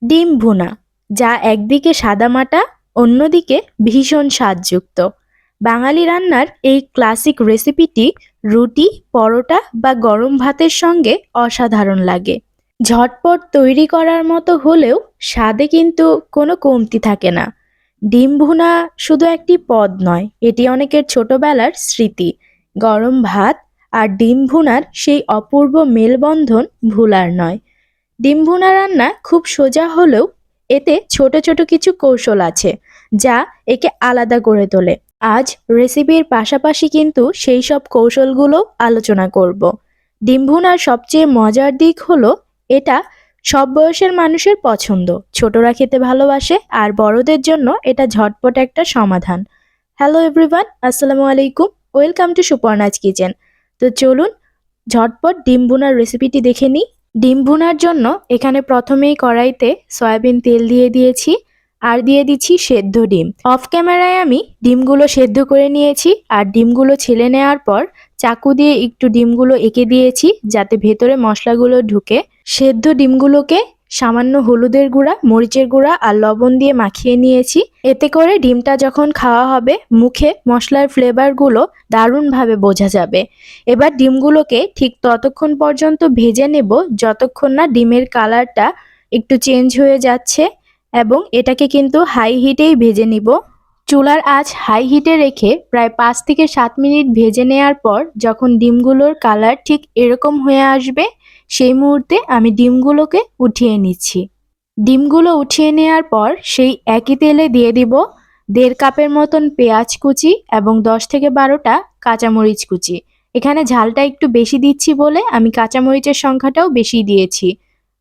ডিম ভুনা, যা একদিকে সাদামাটা, অন্যদিকে ভীষণ স্বাদযুক্ত। বাঙালি রান্নার এই ক্লাসিক রেসিপিটি রুটি, পরোটা বা গরম ভাতের সঙ্গে অসাধারণ লাগে। ঝটপট তৈরি করার মতো হলেও স্বাদে কিন্তু কোনো কমতি থাকে না। ডিম ভুনা শুধু একটি পদ নয়, এটি অনেকের ছোটবেলার স্মৃতি। গরম ভাত আর ডিম ভুনার সেই অপূর্ব মেলবন্ধন ভুলার নয়। ডিম ভুনা রান্না খুব সোজা হলেও এতে ছোট ছোট কিছু কৌশল আছে যা একে আলাদা করে তোলে। আজ রেসিপির পাশাপাশি কিন্তু সেই সব কৌশলগুলো আলোচনা করব। ডিম ভুনার সবচেয়ে মজার দিক হলো এটা সব বয়সের মানুষের পছন্দ। ছোটরা খেতে ভালোবাসে আর বড়দের জন্য এটা ঝটপট একটা সমাধান। হ্যালো এভরিওয়ান, আসসালামু আলাইকুম, ওয়েলকাম টু সুপর্ণাজ কিচেন। তো চলুন ঝটপট ডিম ভুনার রেসিপিটি দেখে নিই। ডিম ভুনার জন্য এখানে প্রথমেই কড়াইতে সয়াবিন তেল দিয়ে দিয়েছি আর দিয়ে দিচ্ছি সেদ্ধ ডিম। অফ ক্যামেরায় আমি ডিমগুলো সেদ্ধ করে নিয়েছি আর ডিমগুলো ছেলে নেওয়ার পর চাকু দিয়ে একটু ডিমগুলো এঁকে দিয়েছি যাতে ভেতরে মশলাগুলো ঢুকে। সেদ্ধ ডিমগুলোকে সামান্য হলুদের গুঁড়া, মরিচের গুঁড়া আর লবণ দিয়ে মাখিয়ে নিয়েছি। এতে করে ডিমটা যখন খাওয়া হবে মুখে মশলার ফ্লেভারগুলো দারুণভাবে বোঝা যাবে। এবার ডিমগুলোকে ঠিক ততক্ষণ পর্যন্ত ভেজে নেব যতক্ষণ না ডিমের কালারটা একটু চেঞ্জ হয়ে যাচ্ছে, এবং এটাকে কিন্তু হাই হিটেই ভেজে নিব। চুলার আঁচ হাই হিটে রেখে প্রায় 5 থেকে 7 মিনিট ভেজে নেওয়ার পর যখন ডিমগুলোর কালার ঠিক এরকম হয়ে আসবে সেই মুহূর্তে আমি ডিমগুলোকে উঠিয়ে নিচ্ছি। ডিমগুলো উঠিয়ে নেওয়ার পর সেই একই তেলে দিয়ে দিব 1.5 কাপের মতন পেঁয়াজ কুচি এবং 10 থেকে 12টা কাঁচামরিচ কুচি। এখানে ঝালটা একটু বেশি দিচ্ছি বলে আমি কাঁচামরিচের সংখ্যাটাও বেশি দিয়েছি।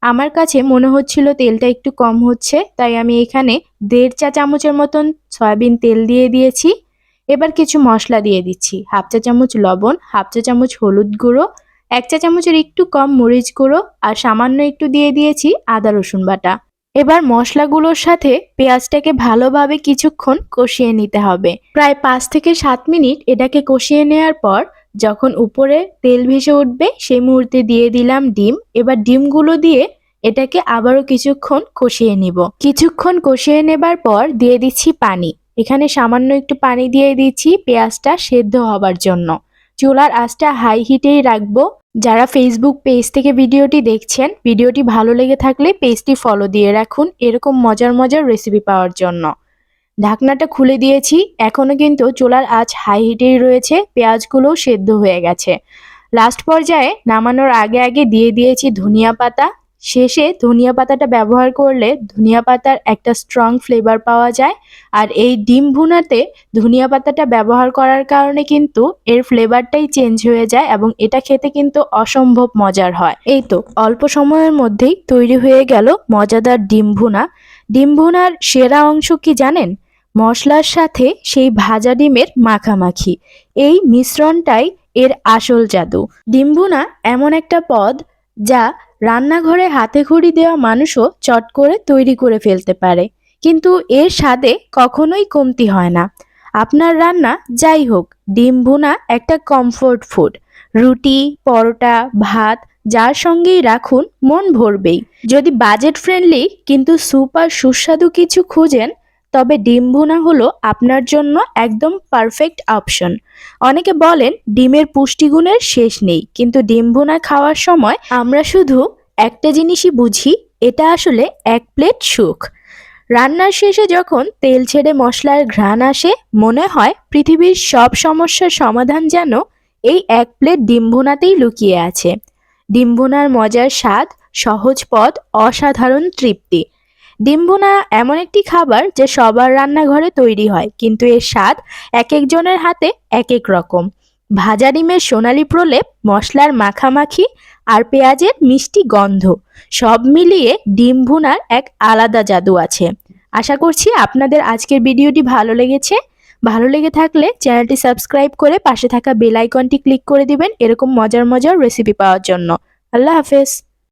আমার কাছে মনে হচ্ছিল তেলটা একটু কম হচ্ছে, তাই আমি এখানে 1.5 চা চামচের মতন সয়াবিন তেল দিয়ে দিয়েছি। এবার কিছু মশলা দিয়ে দিচ্ছি। 1/2 চা চামচ লবণ, 1/2 চা চামচ হলুদ গুঁড়ো, 1 চা চামচের একটু কম মরিচ গুঁড়ো আর সামান্য একটু দিয়ে দিয়েছি আদা রসুন বাটা। এবার মশলাগুলোর সাথে পেঁয়াজটাকে ভালোভাবে কিছুক্ষণ কষিয়ে নিতে হবে। প্রায় 5 থেকে 7 মিনিট এটাকে কষিয়ে নেওয়ার পর যখন উপরে তেল ভেসে উঠবে সেই মুহূর্তে দিয়ে দিলাম ডিম। এবার ডিমগুলো দিয়ে এটাকে আবারও কিছুক্ষণ কষিয়ে নিব। কিছুক্ষণ কষিয়ে নেবার পর দিয়ে দিচ্ছি পানি। এখানে সামান্য একটু পানি দিয়ে দিচ্ছি পেঁয়াজটা সেদ্ধ হবার জন্য। চুলার আঁচটা হাই হিটেই রাখবো। যারা ফেসবুক পেজ থেকে ভিডিওটি দেখছেন, ভিডিওটি ভালো লেগে থাকলে পেজটি ফলো দিয়ে রাখুন এরকম মজার মজার রেসিপি পাওয়ার জন্য। ঢাকনাটা খুলে দিয়েছি, এখনো কিন্তু চুলার আঁচ হাই হিটেই রয়েছে, পেঁয়াজগুলোও সেদ্ধ হয়ে গেছে। লাস্ট পর্যায়ে নামানোর আগে আগে দিয়ে দিয়েছি ধনিয়া পাতা। শেষে ধনিয়া পাতাটা ব্যবহার করলে ধনিয়া পাতার একটা স্ট্রং ফ্লেভার পাওয়া যায়, আর এই ডিম ভুনাতে ধনিয়া পাতাটা ব্যবহার করার কারণে কিন্তু এর ফ্লেভারটাই চেঞ্জ হয়ে যায় এবং এটা খেতে কিন্তু অসম্ভব মজার হয়। এই তো অল্প সময়ের মধ্যেই তৈরি হয়ে গেল মজাদার ডিম ভুনা। ডিম ভুনার সেরা অংশ কি জানেন? মশলার সাথে সেই ভাজা ডিমের মাখামাখি, এই মিশ্রণটাই এর আসল জাদু। ডিম ভুনা এমন একটা পদ যা রান্নাঘরে হাতে খড়ি দেওয়া মানুষও চট করে তৈরি করে ফেলতে পারে, কিন্তু এর স্বাদে কখনোই কমতি হয় না। আপনার রান্না যাই হোক, ডিম ভুনা একটা কমফোর্ট ফুড। রুটি, পরোটা, ভাত যার সঙ্গেই রাখুন মন ভরবেই। যদি বাজেট ফ্রেন্ডলি কিন্তু সুপার সুস্বাদু কিছু খুঁজেন তবে ডিম ভুনা হলো আপনার জন্য একদম পারফেক্ট অপশন। অনেকে বলেন ডিমের পুষ্টিগুণের শেষ নেই, কিন্তু ডিম ভুনা খাওয়ার সময় আমরা শুধু একটা জিনিসই বুঝি, এটা আসলে এক প্লেট সুখ। রান্নার শেষে যখন তেল ছেড়ে মশলার ঘ্রাণ আসে মনে হয় পৃথিবীর সব সমস্যার সমাধান যেন এই এক প্লেট ডিম ভুনাতেই লুকিয়ে আছে। ডিম ভুনার মজার স্বাদ, সহজ পদ, অসাধারণ তৃপ্তি। ডিম ভুনা এমন একটি খাবার যে সবার রান্নাঘরে তৈরি হয়, কিন্তু এর স্বাদ এক একজনের হাতে এক এক রকম। ভাজা ডিমের সোনালি প্রলেপ, মশলার মাখামাখি আর পেঁয়াজের মিষ্টি গন্ধ, সব মিলিয়ে ডিম ভুনার এক আলাদা জাদু আছে। আশা করছি আপনাদের আজকের ভিডিওটি ভালো লেগেছে। ভালো লেগে থাকলে চ্যানেলটি সাবস্ক্রাইব করে পাশে থাকা বেল আইকনটি ক্লিক করে দিবেন এরকম মজার মজার রেসিপি পাওয়ার জন্য। আল্লাহ হাফেজ।